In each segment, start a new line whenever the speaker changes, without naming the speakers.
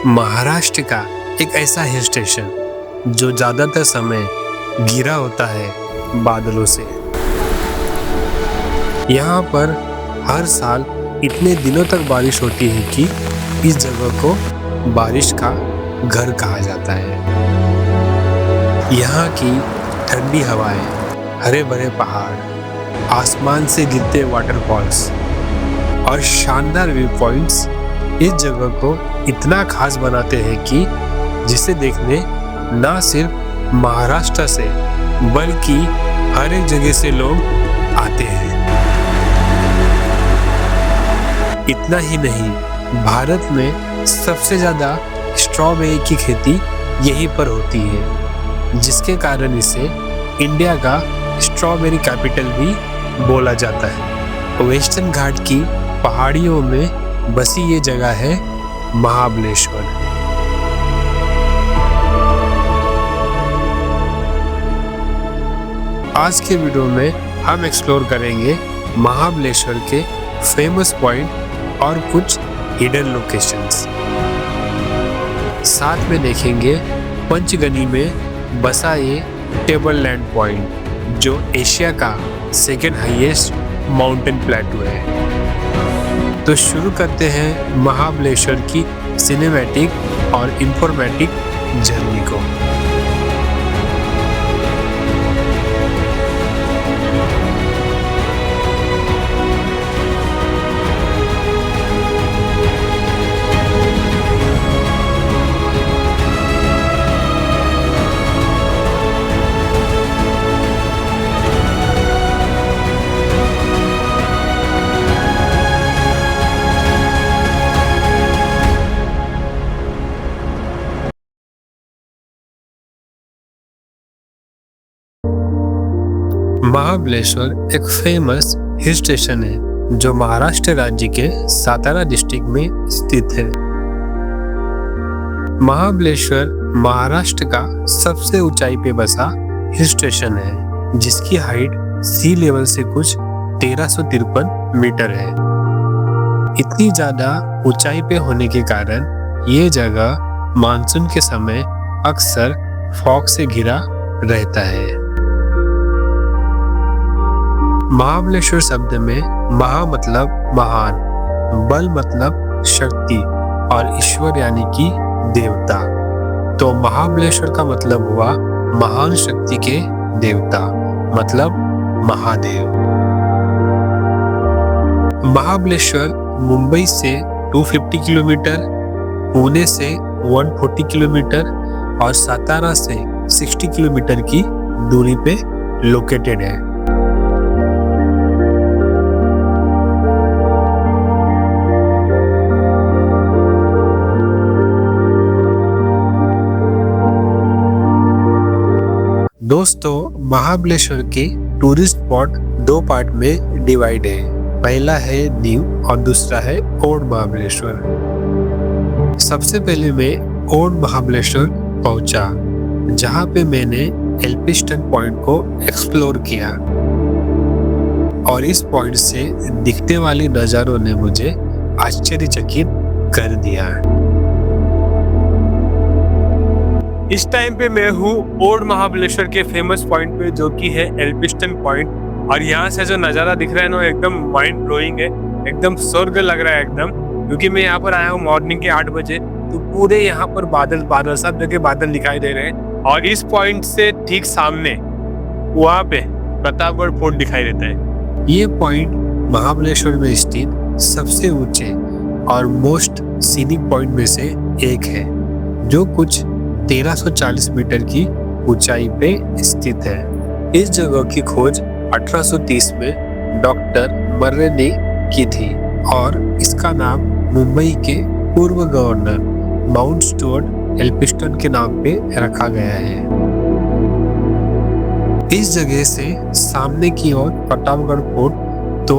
महाराष्ट्र का एक ऐसा हिल स्टेशन जो ज़्यादातर समय घिरा होता है बादलों से। यहाँ पर हर साल इतने दिनों तक बारिश होती है कि इस जगह को बारिश का घर कहा जाता है। यहाँ की ठंडी हवाएं, हरे भरे पहाड़, आसमान से गिरते वाटरफॉल्स और शानदार व्यू पॉइंट्स इस जगह को इतना खास बनाते हैं कि जिसे देखने न सिर्फ महाराष्ट्र से बल्कि हर एक जगह से लोग आते हैं। इतना ही नहीं, भारत में सबसे ज़्यादा स्ट्रॉबेरी की खेती यहीं पर होती है, जिसके कारण इसे इंडिया का स्ट्रॉबेरी कैपिटल भी बोला जाता है। वेस्टर्न घाट की पहाड़ियों में बसी ये जगह है महाबलेश्वर। आज के वीडियो में हम एक्सप्लोर करेंगे महाबलेश्वर के फेमस पॉइंट और कुछ हिडन लोकेशंस। साथ में देखेंगे पंचगनी में बसा ये टेबल लैंड पॉइंट जो एशिया का सेकेंड हाईएस्ट माउंटेन प्लेटू है। तो शुरू करते हैं महाबलेश्वर की सिनेमैटिक और इंफॉर्मेटिक जर्नी को। महाबलेश्वर एक फेमस हिल स्टेशन है जो महाराष्ट्र राज्य के सातारा डिस्ट्रिक्ट में स्थित है। महाबलेश्वर महाराष्ट्र का सबसे ऊंचाई पे बसा हिल स्टेशन है, जिसकी हाइट सी लेवल से कुछ 1353 मीटर है। इतनी ज्यादा ऊंचाई पे होने के कारण ये जगह मानसून के समय अक्सर फॉग से घिरा रहता है। महाबलेश्वर शब्द में महा मतलब महान, बल मतलब शक्ति और ईश्वर यानी कि देवता। तो महाबलेश्वर का मतलब हुआ महान शक्ति के देवता, मतलब महादेव। महाबलेश्वर मुंबई से 250 किलोमीटर, पुणे से 140 किलोमीटर और सातारा से 60 किलोमीटर की दूरी पे लोकेटेड है। दोस्तों, महाबलेश्वर के टूरिस्ट स्पॉट दो पार्ट में डिवाइड है। पहला है न्यू और दूसरा है ओल्ड महाबलेश्वर। सबसे पहले मैं ओल्ड महाबलेश्वर पहुंचा, जहां पे मैंने एल्फिंस्टन पॉइंट को एक्सप्लोर किया और इस पॉइंट से दिखने वाले नज़ारों ने मुझे आश्चर्यचकित कर दिया। इस टाइम पे मैं हूँ ओल्ड महाबलेश्वर के फेमस पॉइंट पे, जो कि है एल्फिंस्टन पॉइंट। और यहाँ से जो नज़ारा दिख रहा है ना, एकदम माइंड ब्लोइंग है, एकदम स्वर्ग लग रहा है एकदम। क्योंकि मैं यहाँ पर आया हूँ मॉर्निंग के 8 बजे, तो पूरे यहाँ पर बादल सब जगह बादल दिखाई दे रहे हैं। और इस पॉइंट से ठीक सामने वहाँ पे प्रतापगढ़ फोर्ट दिखाई देता है। ये पॉइंट महाबलेश्वर में स्थित सबसे ऊंचे और मोस्ट सीनिक पॉइंट में से एक है, जो कुछ 1340 मीटर की ऊंचाई पे स्थित है। इस जगह की खोज 1830 में डॉक्टर मर्रे ने की थी और इसका नाम मुंबई के पूर्व गवर्नर माउंट स्टुअर्ट एल्फिंस्टन के नाम पे रखा गया है। इस जगह से सामने की ओर प्रतापगढ़ फोर्ट, तो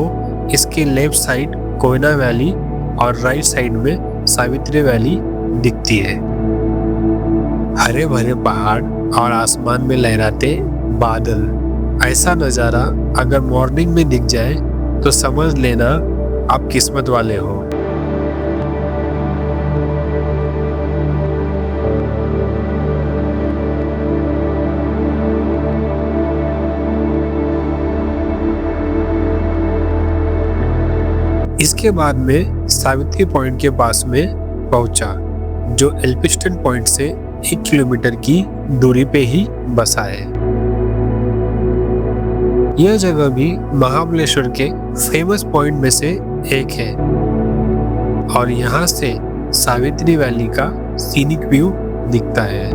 इसके लेफ्ट साइड कोयना वैली और राइट साइड में सावित्री वैली दिखती है। हरे भरे पहाड़ और आसमान में लहराते बादल, ऐसा नज़ारा अगर मॉर्निंग में दिख जाए तो समझ लेना आप किस्मत वाले हो। इसके बाद में सावित्री पॉइंट के पास में पहुंचा, जो एल्फिंस्टन पॉइंट से 1 किलोमीटर की दूरी पे ही बसा है। यह जगह भी महाबलेश्वर के फेमस पॉइंट में से एक है और यहाँ से सावित्री वैली का सीनिक व्यू दिखता है।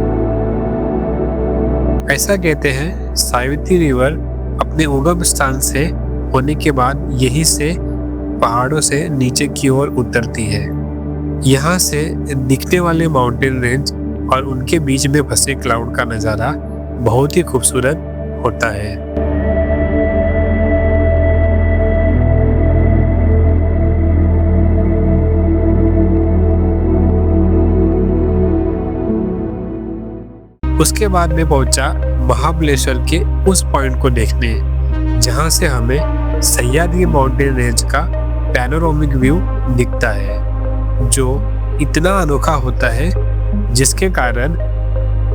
ऐसा कहते हैं सावित्री रिवर अपने उगम स्थान से होने के बाद यहीं से पहाड़ों से नीचे की ओर उतरती है। यहाँ से दिखने वाले माउंटेन रेंज और उनके बीच में फंसे क्लाउड का नज़ारा बहुत ही खूबसूरत होता है। उसके बाद में पहुंचा महाबलेश्वर के उस पॉइंट को देखने जहां से हमें सह्याद्री माउंटेन रेंज का पैनोरामिक व्यू दिखता है, जो इतना अनोखा होता है जिसके कारण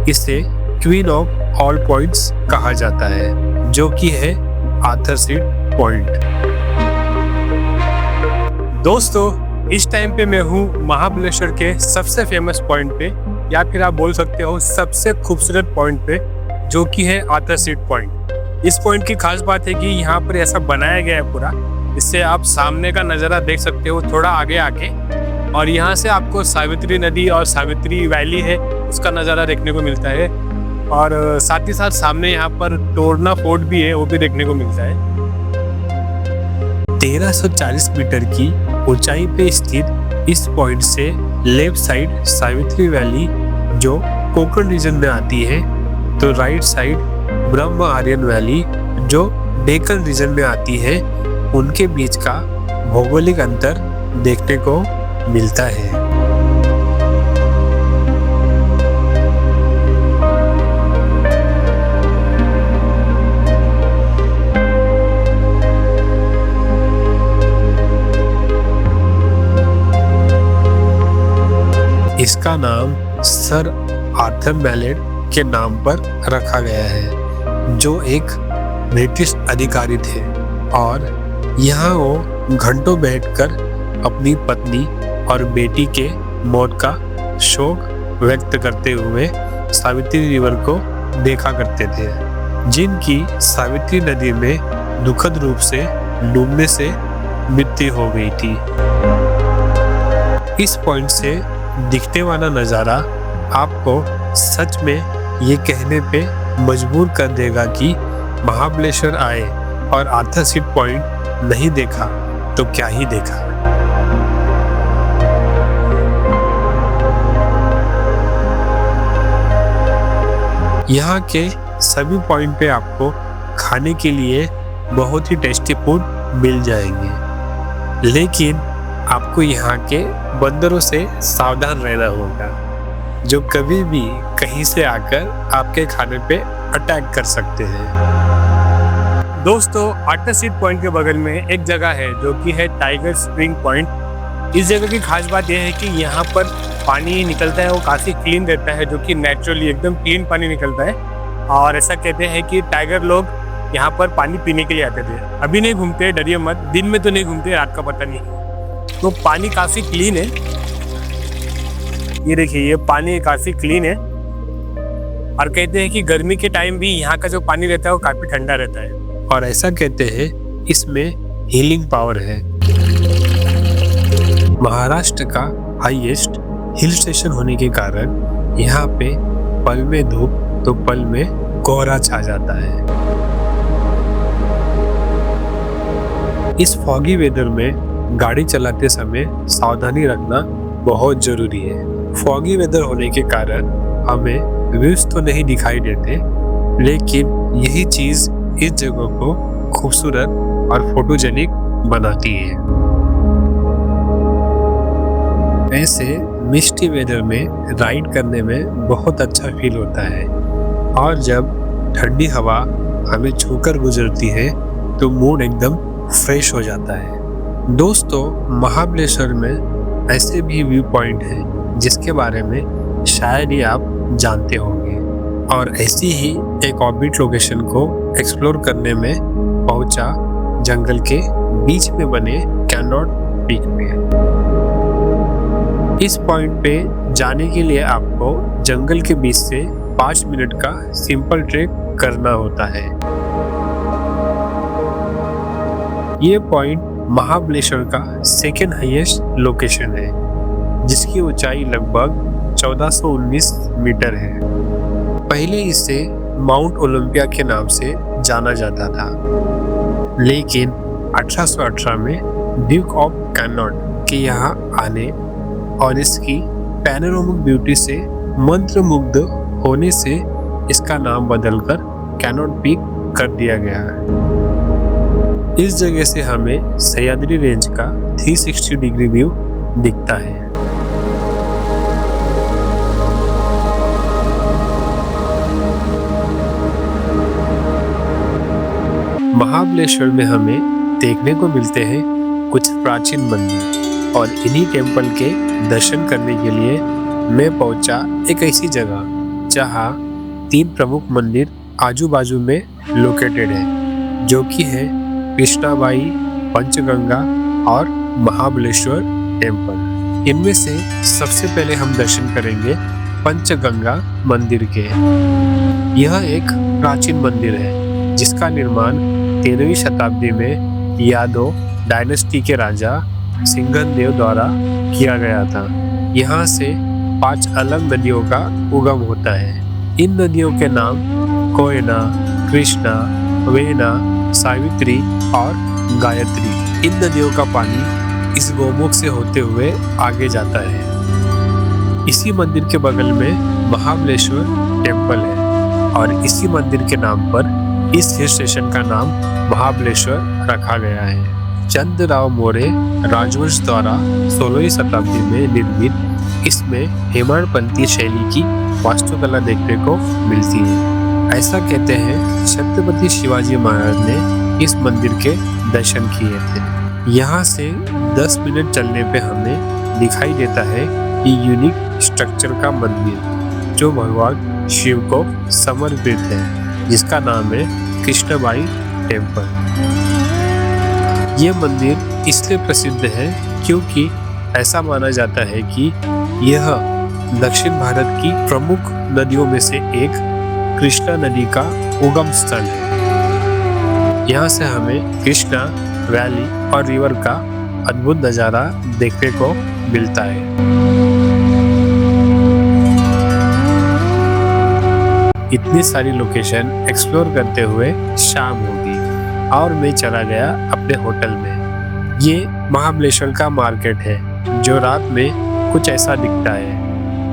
इसे क्वीन ऑफ ऑल पॉइंट्स कहा जाता है, जो कि है आर्थर सीट पॉइंट। दोस्तों, इस टाइम पे मैं हूँ महाबलेश्वर के सबसे फेमस पॉइंट पे, या फिर आप बोल सकते हो सबसे खूबसूरत पॉइंट पे, जो कि है आर्थर सीट पॉइंट। इस पॉइंट की खास बात है कि यहाँ पर ऐसा बनाया गया है पूरा, इससे आप सामने का नज़ारा देख सकते हो थोड़ा आगे आके, और यहाँ से आपको सावित्री नदी और सावित्री वैली है उसका नज़ारा देखने को मिलता है। और साथ ही साथ सामने यहाँ पर टोरना फोर्ट भी है, वो भी देखने को मिलता है। 1340 मीटर की ऊंचाई पे स्थित इस पॉइंट से लेफ्ट साइड सावित्री वैली जो कोंकण रीजन में आती है, तो राइट साइड ब्रह्म आर्यन वैली जो डेक्कन रीजन में आती है, उनके बीच का भौगोलिक अंतर देखने को मिलता है। इसका नाम सर आर्थर मैलेट के नाम पर रखा गया है, जो एक ब्रिटिश अधिकारी थे और यहाँ वो घंटों बैठकर अपनी पत्नी और बेटी के मौत का शोक व्यक्त करते हुए सावित्री रिवर को देखा करते थे, जिनकी सावित्री नदी में दुखद रूप से डूबने से मृत्यु हो गई थी। इस पॉइंट से दिखने वाला नज़ारा आपको सच में ये कहने पे मजबूर कर देगा कि महाबलेश्वर आए और आर्थर सीट पॉइंट नहीं देखा तो क्या ही देखा। यहाँ के सभी पॉइंट पे आपको खाने के लिए बहुत ही टेस्टी फूड मिल जाएंगे, लेकिन आपको यहाँ के बंदरों से सावधान रहना होगा, जो कभी भी कहीं से आकर आपके खाने पे अटैक कर सकते हैं। दोस्तों, आर्थर सीट पॉइंट के बगल में एक जगह है जो कि है टाइगर स्प्रिंग पॉइंट। इस जगह की खास बात यह है कि यहाँ पर पानी निकलता है वो काफ़ी क्लीन रहता है, जो कि नेचुरली एकदम क्लीन पानी निकलता है। और ऐसा कहते हैं कि टाइगर लोग यहाँ पर पानी पीने के लिए आते थे। अभी नहीं घूमते, डरिए मत, दिन में तो नहीं घूमते, रात का पता नहीं। तो पानी काफ़ी क्लीन है, ये देखिए, ये पानी काफ़ी क्लीन है। और कहते हैं कि गर्मी के टाइम भी यहाँ का जो पानी रहता है वो काफ़ी ठंडा रहता है, और ऐसा कहते हैं इसमें हीलिंग पावर है। महाराष्ट्र का हाईएस्ट हिल स्टेशन होने के कारण यहाँ पे पल में धूप तो पल में कोहरा छा जाता है। इस फॉगी वेदर में गाड़ी चलाते समय सावधानी रखना बहुत जरूरी है। फॉगी वेदर होने के कारण हमें व्यूज तो नहीं दिखाई देते, लेकिन यही चीज इस जगह को खूबसूरत और फोटोजेनिक बनाती है। ऐसे मिस्टी वेदर में राइड करने में बहुत अच्छा फील होता है, और जब ठंडी हवा हमें छूकर गुजरती है तो मूड एकदम फ्रेश हो जाता है। दोस्तों, महाबलेश्वर में ऐसे भी व्यू पॉइंट हैं जिसके बारे में शायद ही आप जानते होंगे, और ऐसी ही एक ऑर्बिट लोकेशन को एक्सप्लोर करने में पहुंचा जंगल के बीच में बने कैनॉट पीक पे। इस पॉइंट पे जाने के लिए आपको जंगल के बीच से 5 मिनट का सिंपल ट्रेक करना होता है। ये पॉइंट महाबलेश्वर का सेकेंड हाईएस्ट लोकेशन है, जिसकी ऊंचाई लगभग 1419 मीटर है। पहले इसे माउंट ओलंपिया के नाम से जाना जाता था, लेकिन 1818 में ड्यूक ऑफ कैनॉट के यहाँ आने और इसकी पैनोरामिक ब्यूटी से मंत्रमुग्ध होने से इसका नाम बदलकर कैनॉट पीक कर दिया गया है। इस जगह से हमें सह्याद्री रेंज का 360 डिग्री व्यू दिखता है। महाबलेश्वर में हमें देखने को मिलते हैं कुछ प्राचीन मंदिर, और इन्हीं टेम्पल के दर्शन करने के लिए मैं पहुंचा एक ऐसी जगह जहां 3 प्रमुख मंदिर आजू बाजू में लोकेटेड है, जो कि है कृष्णाबाई, पंचगंगा और महाबलेश्वर टेम्पल। इनमें से सबसे पहले हम दर्शन करेंगे पंचगंगा मंदिर के। यह एक प्राचीन मंदिर है जिसका निर्माण 13वीं शताब्दी में यादव डायनेस्टी के राजा सिंघनदेव द्वारा किया गया था। यहाँ से 5 अलग नदियों का उगम होता है। इन नदियों के नाम कोयना, कृष्णा, वेना, सावित्री और गायत्री। इन नदियों का पानी इस गौमुख से होते हुए आगे जाता है। इसी मंदिर के बगल में महाबलेश्वर टेम्पल है और इसी मंदिर के नाम पर इस हिल स्टेशन का नाम महाबलेश्वर रखा गया है। चंद्रराव मौर्य राजवंश द्वारा 16वीं शताब्दी में निर्मित इसमें हेमाडपंथी शैली की वास्तुकला देखने को मिलती है। ऐसा कहते हैं छत्रपति शिवाजी महाराज ने इस मंदिर के दर्शन किए थे। यहाँ से 10 मिनट चलने पे हमें दिखाई देता है कि यूनिक स्ट्रक्चर का मंदिर जो भगवान शिव को समर्पित है, जिसका नाम है कृष्णबाई टेम्पल। ये मंदिर इसलिए प्रसिद्ध है क्योंकि ऐसा माना जाता है कि यह दक्षिण भारत की प्रमुख नदियों में से एक कृष्णा नदी का उगम स्थल है। यहाँ से हमें कृष्णा वैली और रिवर का अद्भुत नज़ारा देखने को मिलता है। इतनी सारी लोकेशन एक्सप्लोर करते हुए शाम होगी और मैं चला गया अपने होटल में। ये महाबलेश्वर का मार्केट है जो रात में कुछ ऐसा दिखता है।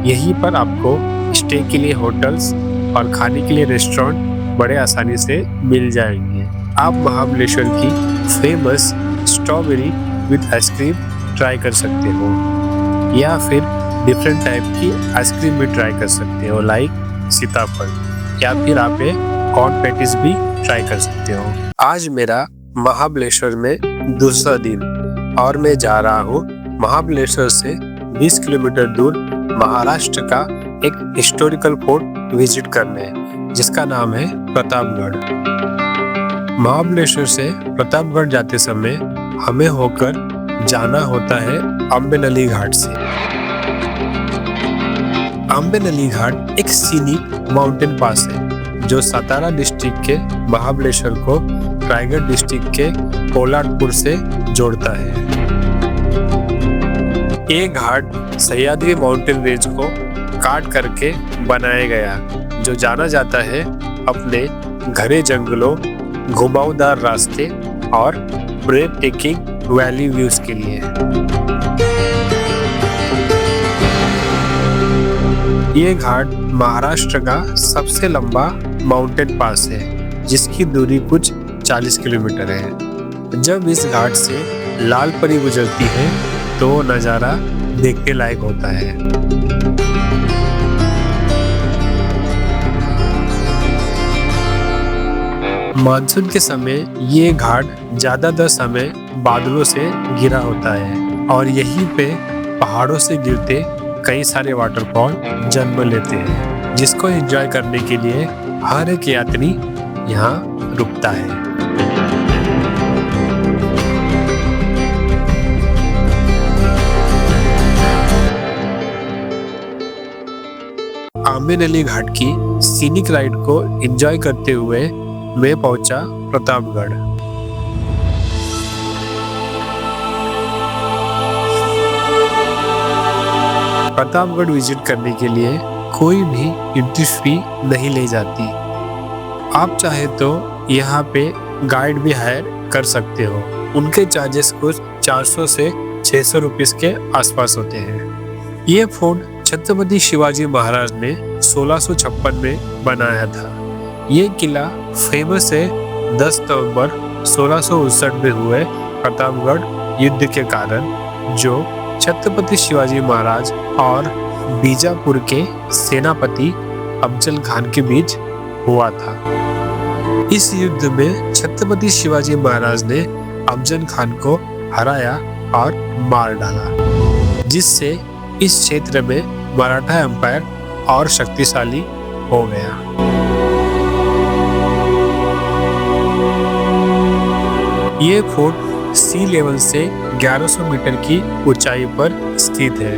यहीं पर आपको स्टे के लिए होटल्स और खाने के लिए रेस्टोरेंट बड़े आसानी से मिल जाएंगे। आप महाबलेश्वर की famous strawberry with ice cream try कर सकते हो या फिर डिफरेंट टाइप की आइसक्रीम भी ट्राई कर सकते हो, लाइक सीताफल, या फिर आप कॉर्न पैटीज भी ट्राई कर सकते हो। आज मेरा महाबलेश्वर में दूसरा दिन और मैं जा रहा हूँ महाबलेश्वर से 20 किलोमीटर दूर महाराष्ट्र का एक हिस्टोरिकल फोर्ट विजिट करने, जिसका नाम है प्रतापगढ़। महाबलेश्वर से प्रतापगढ़ जाते समय हमें होकर जाना होता है अम्बेनली घाट से। अम्बेनली घाट एक सीनिक माउंटेन पास है जो सतारा डिस्ट्रिक्ट के महाबलेश्वर को रायगढ़ डिस्ट्रिक्ट के कोल्हाटपुर से जोड़ता है। ये घाट सह्याद्री माउंटेन रेंज को काट करके बनाया गया, जो जाना जाता है अपने घने जंगलों, घुमावदार रास्ते और ब्रेथ टेकिंग वैली व्यूज के लिए। ये घाट महाराष्ट्र का सबसे लंबा माउंटेन पास है, जिसकी दूरी कुछ 40 किलोमीटर है। जब इस घाट से लाल परी गुजरती है तो नज़ारा देखने लायक होता है। मानसून के समय ये घाट ज्यादातर समय बादलों से घिरा होता है और यहीं पे पहाड़ों से गिरते कई सारे वाटरफॉल जन्म लेते हैं, जिसको एंजॉय करने के लिए हर एक यात्री यहाँ रुकता है। रामेनली घाट की सीनिक राइड को एंजॉय करते हुए मैं पहुंचा प्रतापगढ़। प्रतापगढ़ विजिट करने के लिए कोई भी एंट्री फी नहीं ली जाती। आप चाहे तो यहाँ पे गाइड भी हायर कर सकते हो। उनके चार्जेस कुछ 400 से 600 रुपीस के आसपास होते हैं। ये फोर्ट छत्रपति शिवाजी महाराज ने 1656 में बनाया था। ये किला फेमस है 10 नवंबर 1659 में हुए प्रतापगढ़ युद्ध के कारण, जो छत्रपति शिवाजी महाराज और बीजापुर के सेनापति अफजल खान के बीच हुआ था। इस युद्ध में छत्रपति शिवाजी महाराज ने अफजल खान को हराया और मार डाला, जिससे इस क्षेत्र में मराठा एम्पायर और शक्तिशाली हो गया। ये फोर्ट सी लेवल से 1100 मीटर की ऊंचाई पर स्थित है,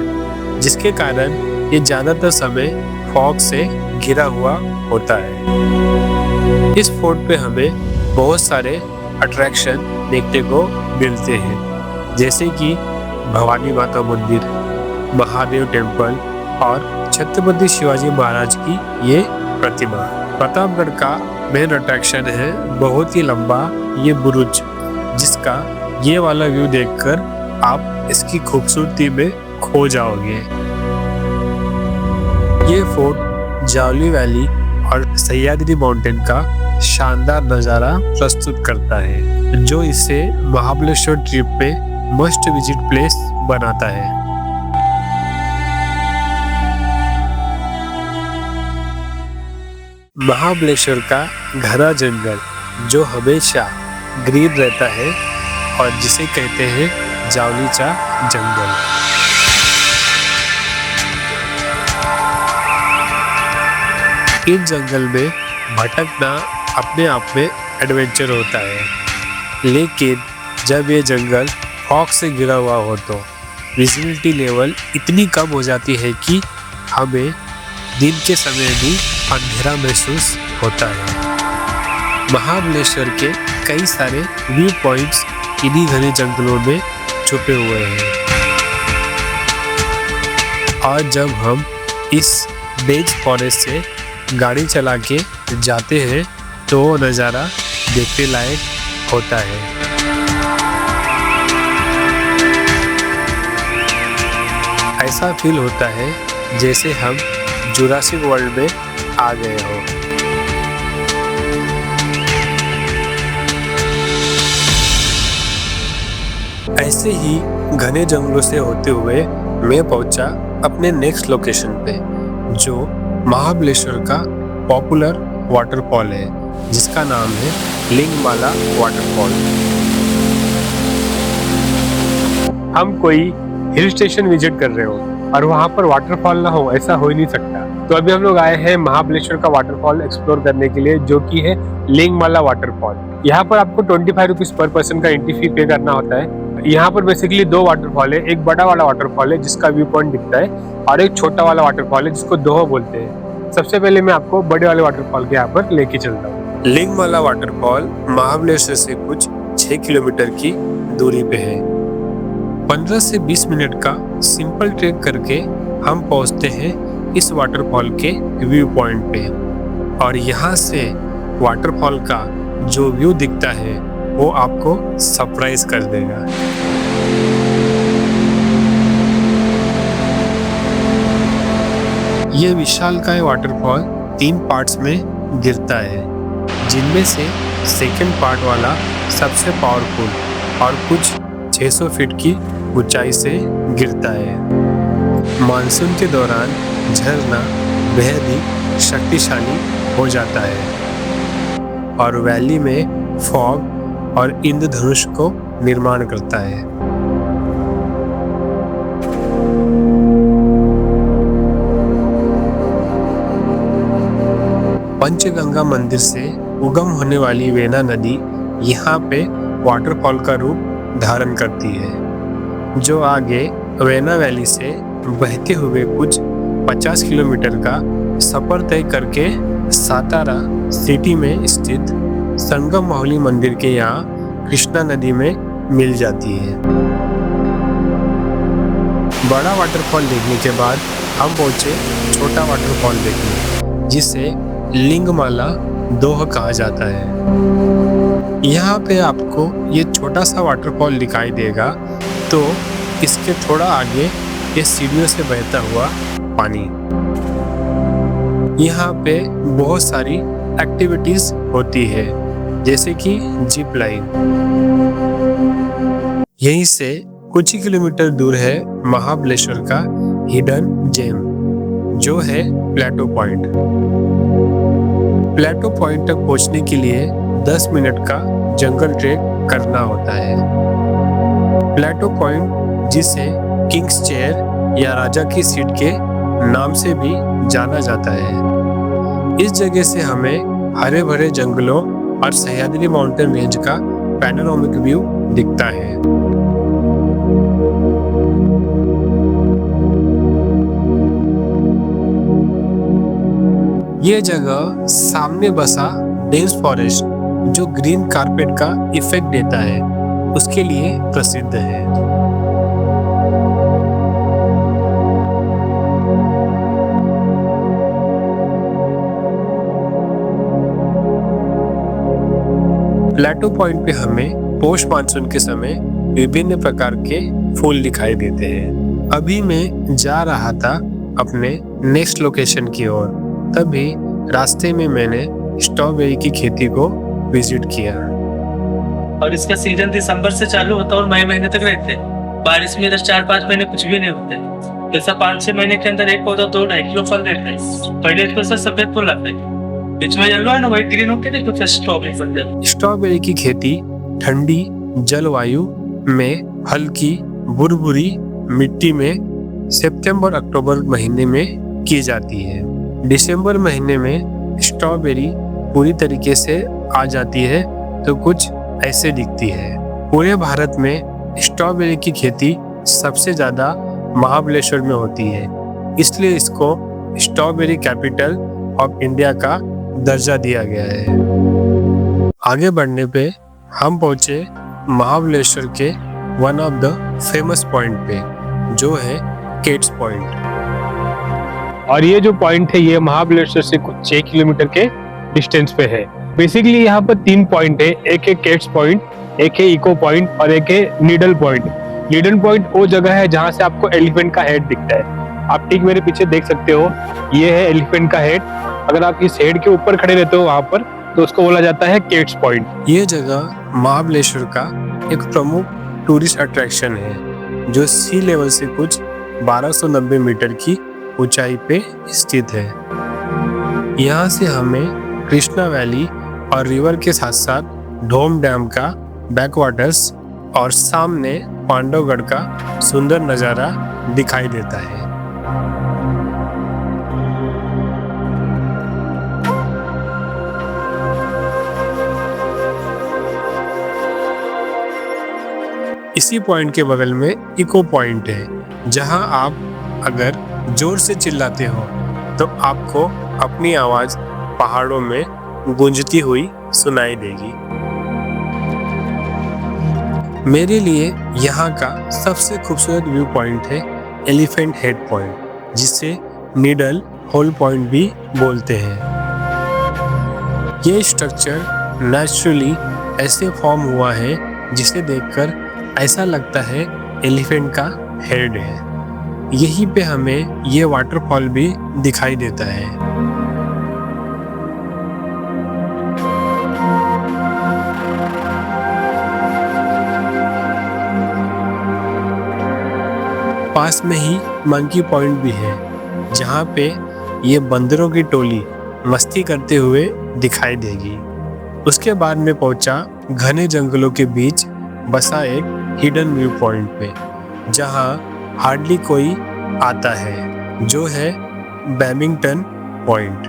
जिसके कारण ये ज्यादातर समय फॉग से घिरा हुआ होता है। इस फोर्ट पे हमें बहुत सारे अट्रैक्शन देखने को मिलते हैं, जैसे कि भवानी माता मंदिर, महादेव टेम्पल और छत्रपति शिवाजी महाराज की ये प्रतिमा। प्रतापगढ़ का मेन अट्रैक्शन है बहुत ही लंबा ये बुरुज, जिसका ये वाला व्यू देखकर आप इसकी खूबसूरती में खो जाओगे। ये फोर्ट जावली वैली और सह्याद्री माउंटेन का शानदार नजारा प्रस्तुत करता है, जो इसे महाबलेश्वर ट्रिप में मस्ट विजिट प्लेस बनाता है। महाबलेश्वर का घना जंगल जो हमेशा ग्रीन रहता है और जिसे कहते हैं जावलीचा जंगल। इन जंगल में भटकना अपने आप में एडवेंचर होता है, लेकिन जब ये जंगल फॉग से घिरा हुआ हो तो विजिबिलिटी लेवल इतनी कम हो जाती है कि हमें दिन के समय भी अंधेरा महसूस होता है। महाबलेश्वर के कई सारे व्यू पॉइंट्स इन्हीं घने जंगलों में छुपे हुए हैं, और जब हम इस डेंस फॉरेस्ट से गाड़ी चला के जाते हैं तो नज़ारा देखने लायक होता है। ऐसा फील होता है जैसे हम जुरासिक वर्ल्ड में आ गए हो। ऐसे ही घने जंगलों से होते हुए मैं पहुंचा अपने नेक्स्ट लोकेशन पे, जो महाबलेश्वर का पॉपुलर वाटरफॉल है, जिसका नाम है लिंगमाला वाटरफॉल। हम कोई हिल स्टेशन विजिट कर रहे हो और वहाँ पर वाटरफॉल ना हो, ऐसा हो ही नहीं सकता। तो अभी हम लोग आए हैं महाबलेश्वर का वाटरफॉल एक्सप्लोर करने के लिए, जो कि है लिंगमाला वाटरफॉल। यहाँ पर आपको 25 रुपीज पर पर्सन का एंट्री फी पे करना होता है। यहाँ पर बेसिकली दो वाटरफॉल है, एक बड़ा वाला वाटरफॉल है जिसका व्यू पॉइंट दिखता है, और एक छोटा वाला वाटरफॉल है जिसको दोहो बोलते हैं। सबसे पहले मैं आपको बड़े वाले वाटरफॉल के यहाँ पर लेके चलता हूँ। लिंगमाला वाटरफॉल महाबलेश्वर से कुछ 6 किलोमीटर की दूरी पे है। 15 से 20 मिनट का सिंपल ट्रेक करके हम पहुँचते हैं इस वाटरफॉल के व्यू पॉइंट पे, और यहाँ से वाटरफॉल का जो व्यू दिखता है वो आपको सरप्राइज कर देगा। ये विशालकाय वाटरफॉल 3 पार्ट्स में गिरता है, जिनमें से सेकंड पार्ट वाला सबसे पावरफुल और कुछ 600 फीट की ऊंचाई से गिरता है। मानसून के दौरान झरना बेहद ही शक्तिशाली हो जाता है और वैली में फॉग और इंद्रधनुष को निर्माण करता है। पंचगंगा मंदिर से उगम होने वाली वेना नदी यहाँ पे वाटरफॉल का रूप धारण करती है, जो आगे वेना वैली से बहते हुए कुछ 50 किलोमीटर का सफर तय करके सातारा सिटी में स्थित संगम माहुली मंदिर के यहाँ कृष्णा नदी में मिल जाती है। बड़ा वाटरफॉल देखने के बाद हम पहुंचे छोटा वाटरफॉल देखने, जिसे लिंगमाला दोह कहा जाता है। यहाँ पे आपको ये छोटा सा वाटरफॉल दिखाई देगा, तो इसके थोड़ा आगे ये सीढ़ियों से बहता हुआ पानी। यहाँ पे बहुत सारी एक्टिविटीज होती है, जैसे कि जिप लाइन। यहीं से कुछ ही किलोमीटर दूर है महाबलेश्वर का हिडन जेम, जो है प्लेटो पॉइंट। प्लेटो पॉइंट तक पहुंचने के लिए 10 मिनट का जंगल ट्रेक करना होता है। प्लेटो पॉइंट, जिसे किंग्स चेयर या राजा की सीट के नाम से भी जाना जाता है, इस जगह से हमें हरे भरे जंगलों और सह्याद्री माउंटेन रेंज का पैनोरामिक व्यू दिखता है। ये जगह सामने बसा डेंस फॉरेस्ट, जो ग्रीन कारपेट का इफेक्ट देता है, उसके लिए प्रसिद्ध है। प्लेटो पॉइंट पे हमें पोस्ट मानसून के समय विभिन्न प्रकार के फूल दिखाई देते हैं। अभी मैं जा रहा था अपने नेक्स्ट लोकेशन की ओर, तभी रास्ते में मैंने स्ट्रॉबेरी की खेती को विजिट किया।
और इसका सीजन दिसंबर से चालू होता है और मई महीने तक रहते हैं। बारिश में 4-5 महीने कुछ भी नहीं होते। जैसा 5-6 महीने के अंदर एक पौधा 2-2.5 किलो फल देता है। पहले इसको सफेद फूल आता है, बीच में येलो है ना, व्हाइट ग्रीन होके देखो फिर स्ट्रॉबेरी फल देता है।
स्ट्रॉबेरी की खेती ठंडी जलवायु में हल्की भुरभुरी मिट्टी में सितंबर अक्टूबर महीने में की जाती है। दिसंबर महीने में स्ट्रॉबेरी पूरी तरीके से आ जाती है तो कुछ ऐसे दिखती है। पूरे भारत में स्ट्रॉबेरी की खेती सबसे ज्यादा महाबलेश्वर में होती है, इसलिए इसको स्ट्रॉबेरी कैपिटल ऑफ इंडिया का दर्जा दिया गया है। आगे बढ़ने पे हम पहुंचे महाबलेश्वर के one of the famous point पे, जो है केट्स पॉइंट। और ये जो पॉइंट है ये महाबलेश्वर से कुछ 6 किलोमीटर के डिस्टेंस पे है। बेसिकली यहाँ पर 3 पॉइंट है, एक है केट्स पॉइंट, एक है इको पॉइंट और एक है नीडल पॉइंट। नीडल पॉइंट वो जगह है जहाँ से आपको एलिफेंट का हेड दिखता है। आप ठीक मेरे पीछे देख सकते हो, ये है एलिफेंट का हेड। अगर आप इस हेड के ऊपर खड़े रहते हो वहां पर, तो उसको बोला जाता है केट्स पॉइंट। ये जगह महाबलेश्वर का एक प्रमुख टूरिस्ट अट्रैक्शन है, जो सी लेवल से कुछ 1290 मीटर की ऊंचाई पे स्थित है। यहाँ से हमें कृष्णा वैली और रिवर के साथ साथ ढोम डैम का बैकवाटर्स और सामने पांडवगढ़ का सुंदर नज़ारा दिखाई देता है। इसी पॉइंट के बगल में इको पॉइंट है, जहां आप अगर जोर से चिल्लाते हो तो आपको अपनी आवाज पहाड़ों में गूंजती हुई सुनाई देगी। मेरे लिए यहाँ का सबसे खूबसूरत व्यू पॉइंट है एलिफेंट हेड पॉइंट, जिसे नीडल होल पॉइंट भी बोलते हैं। ये स्ट्रक्चर नेचुरली ऐसे फॉर्म हुआ है जिसे देखकर ऐसा लगता है एलिफेंट का हेड है। यहीं पे हमें ये वाटरफॉल भी दिखाई देता है। पास में ही मंकी पॉइंट भी है, जहाँ पे ये बंदरों की टोली मस्ती करते हुए दिखाई देगी। उसके बाद में पहुंचा घने जंगलों के बीच बसा एक हिडन व्यू पॉइंट पे, जहाँ हार्डली कोई आता है, जो है बैमिंगटन पॉइंट।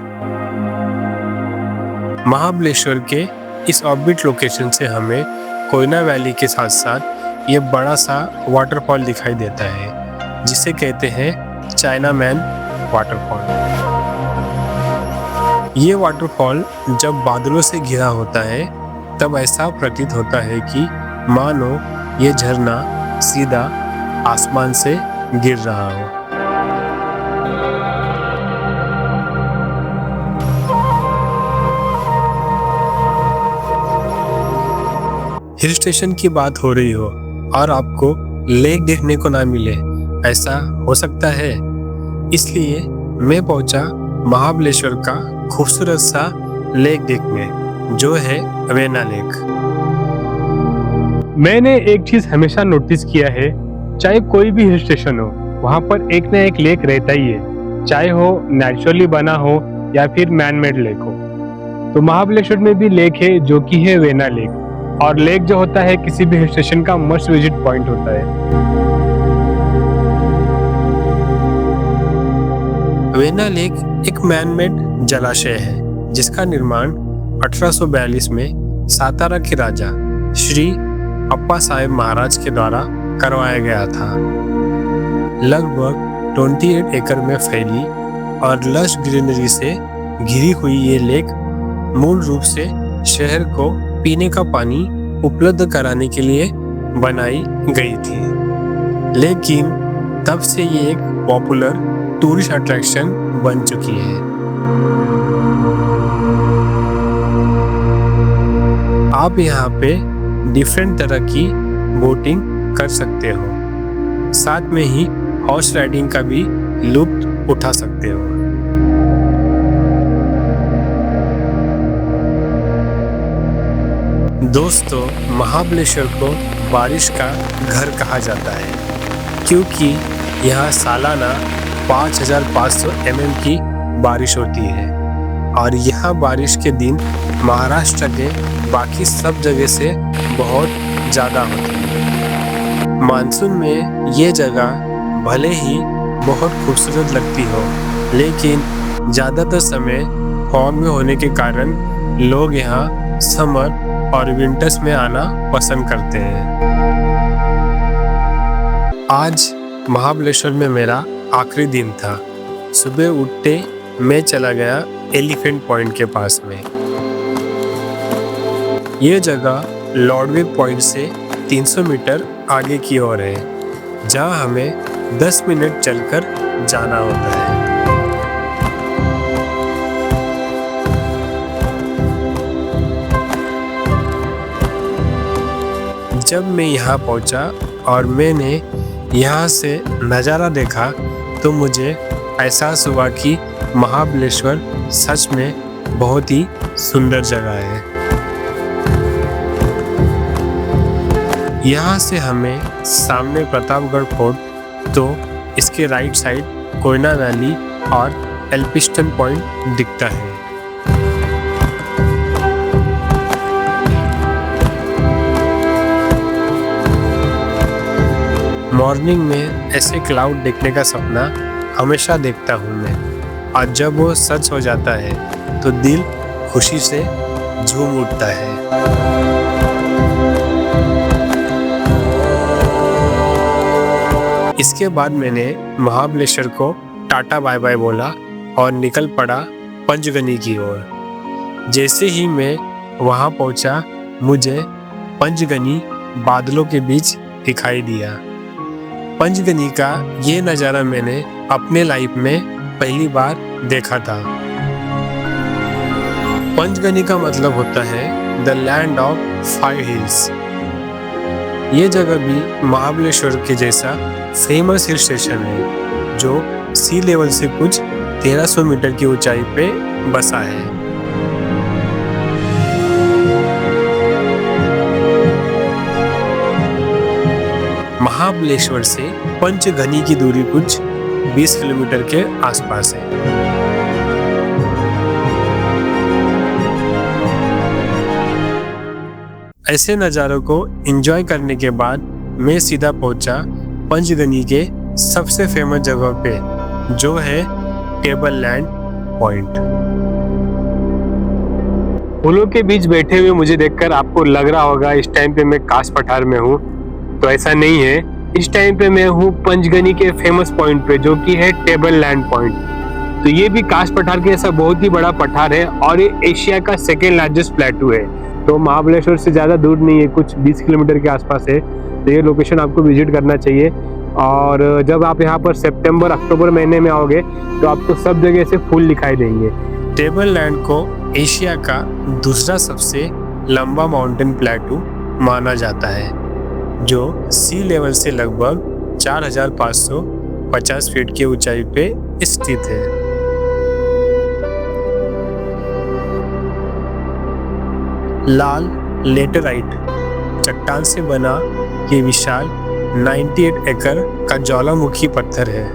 महाबलेश्वर के इस ऑर्बिट लोकेशन से हमें कोयना वैली के साथ साथ ये बड़ा सा वाटरफॉल दिखाई देता है, जिसे कहते हैं चाइना मैन वाटरफॉल। ये वाटरफॉल जब बादलों से घिरा होता है तब ऐसा प्रतीत होता है कि मानो ये झरना सीधा आसमान से गिर रहा हो। हिल स्टेशन की बात हो रही हो और आपको लेक देखने को ना मिले, ऐसा हो सकता है। इसलिए मैं पहुंचा महाबलेश्वर का खूबसूरत सा लेक देखने, जो है वेना लेक। मैंने एक चीज हमेशा नोटिस किया है, चाहे कोई भी हिल स्टेशन हो, वहां पर एक ना एक लेक रहता ही है, चाहे हो नेचुरली बना हो या फिर मैनमेड लेक हो। तो महाबलेश्वर में भी लेक है जो कि है वेना लेक, और लेक जो होता है किसी भी हिल स्टेशन का मस्ट विजिट पॉइंट होता है। वेना लेक एक मैनमेड जलाशय है जिसका निर्माण 1842 में सातारा के राजा श्री अप्पा साहेब महाराज के द्वारा करवाया गया था। लगभग 28 एकड़ में फैली और लश ग्रीनरी से घिरी हुई ये लेक मूल रूप से शहर को पीने का पानी उपलब्ध कराने के लिए बनाई गई थी, लेकिन तब से ये एक पॉपुलर टूरिस्ट अट्रैक्शन बन चुकी है। आप यहाँ पे डिफरेंट तरह की बोटिंग कर सकते हो, साथ में ही हॉर्स राइडिंग का भी लुत्फ उठा सकते हो। दोस्तों, महाबलेश्वर को बारिश का घर कहा जाता है क्योंकि यहाँ सालाना 5500 mm की बारिश होती है और यहाँ बारिश के दिन महाराष्ट्र के बाकी सब जगह से बहुत ज़्यादा होती है। मानसून में ये जगह भले ही बहुत खूबसूरत लगती हो, लेकिन ज़्यादातर समय फॉग में होने के कारण लोग यहाँ समर और विंटर्स में आना पसंद करते हैं। आज महाबलेश्वर में मेरा आखिरी दिन था। सुबह उठते मैं चला गया एलिफेंट पॉइंट के पास में। ये जगह लॉर्डवे पॉइंट से 300 मीटर आगे की ओर है, जहां हमें 10 मिनट चलकर जाना होता है। जब मैं यहाँ पहुँचा और मैंने यहाँ से नज़ारा देखा तो मुझे एहसास हुआ कि महाबलेश्वर सच में बहुत ही सुंदर जगह है। यहाँ से हमें सामने प्रतापगढ़ फोर्ट, तो इसके राइट साइड कोयना वैली और एल्फिंस्टन पॉइंट दिखता है। मॉर्निंग में ऐसे क्लाउड देखने का सपना हमेशा देखता हूँ मैं, और जब वो सच हो जाता है तो दिल खुशी से झूम उठता है। इसके बाद मैंने महाबलेश्वर को टाटा बाय बाय बोला और निकल पड़ा पंचगनी की ओर। जैसे ही मैं वहाँ पहुँचा, मुझे पंचगनी बादलों के बीच दिखाई दिया। पंचगनी का ये नज़ारा मैंने अपने लाइफ में पहली बार देखा था। पंचगनी का मतलब होता है द लैंड ऑफ 5 हिल्स। ये जगह भी महाबलेश्वर के जैसा फेमस हिल स्टेशन है, जो सी लेवल से कुछ 1300 मीटर की ऊंचाई पे बसा है। महाबलेश्वर से पंचगनी की दूरी कुछ 20 किलोमीटर के आसपास है। ऐसे नज़ारों को एंजॉय करने के बाद मैं सीधा पहुंचा पंचगनी के सबसे फेमस जगह पे, जो है टेबल लैंड पॉइंट। फूलों के बीच बैठे हुए मुझे देखकर आपको लग रहा होगा इस टाइम पे मैं कास पठार में हूँ, तो ऐसा नहीं है। इस टाइम पे मैं हूँ पंचगनी के फेमस पॉइंट पे, जो कि है टेबल लैंड पॉइंट। तो ये भी काश पठार के ऐसा बहुत ही बड़ा पठार है और ये एशिया का सेकेंड लार्जेस्ट प्लेटू है। तो महाबलेश्वर से ज़्यादा दूर नहीं है, कुछ 20 किलोमीटर के आसपास है। तो ये लोकेशन आपको विजिट करना चाहिए। और जब आप यहाँ पर सितंबर अक्टूबर महीने में आओगे तो आपको सब जगह से फूल दिखाई देंगे। टेबल लैंड को एशिया का दूसरा सबसे लंबा माउंटेन प्लेटू माना जाता है, जो सी लेवल से लगभग 4,550 फीट की ऊंचाई पे स्थित है। लाल लेटेराइट चट्टान से बना ये विशाल 98 एकड़ का ज्वालामुखी पत्थर है।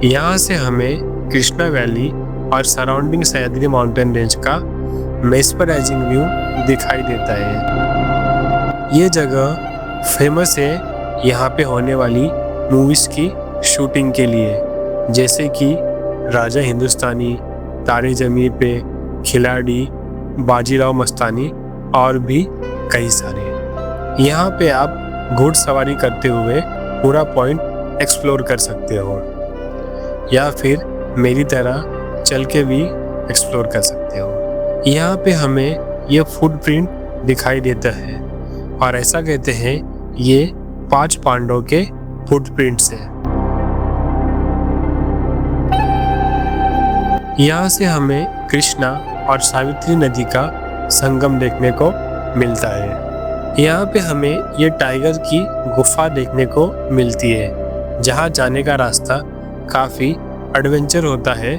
यहाँ से हमें कृष्णा वैली और सराउंडिंग सह्याद्री माउंटेन रेंज का मेस्मराइजिंग व्यू दिखाई देता है। ये जगह फेमस है यहाँ पे होने वाली मूवीज की शूटिंग के लिए, जैसे कि राजा हिंदुस्तानी, तारे ज़मीं पे, खिलाड़ी, बाजीराव मस्तानी और भी कई सारे। यहाँ पे आप घुड़सवारी करते हुए पूरा पॉइंट एक्सप्लोर कर सकते हो, या फिर मेरी तरह चल के भी एक्सप्लोर कर सकते हो। यहाँ पे हमें ये फुटप्रिंट दिखाई देता है और ऐसा कहते हैं ये 5 पांडवों के फुटप्रिंट्स हैं। यहाँ से हमें कृष्णा और सावित्री नदी का संगम देखने को मिलता है। यहाँ पे हमें ये टाइगर की गुफा देखने को मिलती है, जहाँ जाने का रास्ता काफ़ी एडवेंचर होता है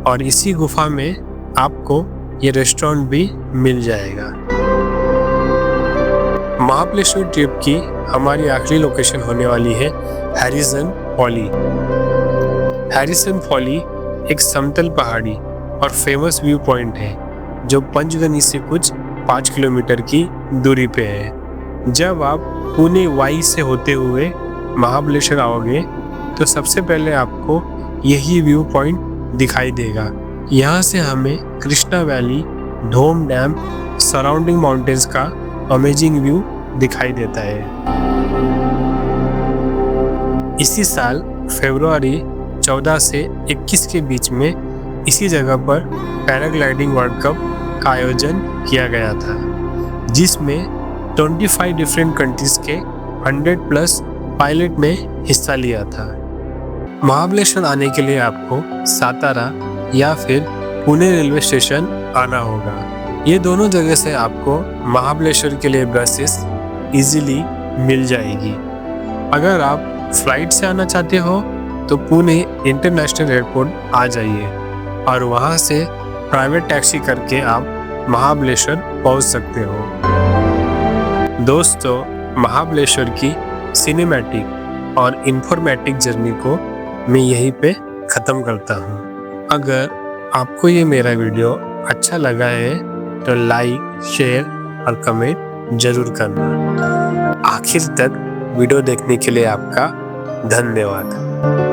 और इसी गुफा में आपको ये रेस्टोरेंट भी मिल जाएगा। महाबलेश्वर ट्रिप की हमारी आखिरी लोकेशन होने वाली है हैरिसन फॉली। हैरिसन फॉली एक समतल पहाड़ी और फेमस व्यू पॉइंट है, जो पंचगनी से कुछ 5 किलोमीटर की दूरी पे है। जब आप पुणे वाई से होते हुए महाबलेश्वर आओगे तो सबसे पहले आपको यही व्यू पॉइंट दिखाई देगा। यहाँ से हमें Krishna valley, Dhom dam, surrounding mountains का अमेजिंग व्यू दिखाई देता है। इसी साल फरवरी 14 से 21 के बीच में इसी जगह पर पैराग्लाइडिंग वर्ल्ड कप का आयोजन किया गया था, जिसमें 25 डिफरेंट कंट्रीज के 100+ पायलट ने हिस्सा लिया था। महाबलेश्वर आने के लिए आपको सातारा या फिर पुणे रेलवे स्टेशन आना होगा। ये दोनों जगह से आपको महाबलेश्वर के लिए बसेस इजीली मिल जाएगी। अगर आप फ्लाइट से आना चाहते हो तो पुणे इंटरनेशनल एयरपोर्ट आ जाइए और वहाँ से प्राइवेट टैक्सी करके आप महाबलेश्वर पहुँच सकते हो। दोस्तों, महाबलेश्वर की सिनेमैटिक और इंफॉर्मेटिक जर्नी को मैं यहीं पे ख़त्म करता हूँ। अगर आपको ये मेरा वीडियो अच्छा लगा है तो लाइक, शेयर और कमेंट जरूर करना। आखिर तक वीडियो देखने के लिए आपका धन्यवाद।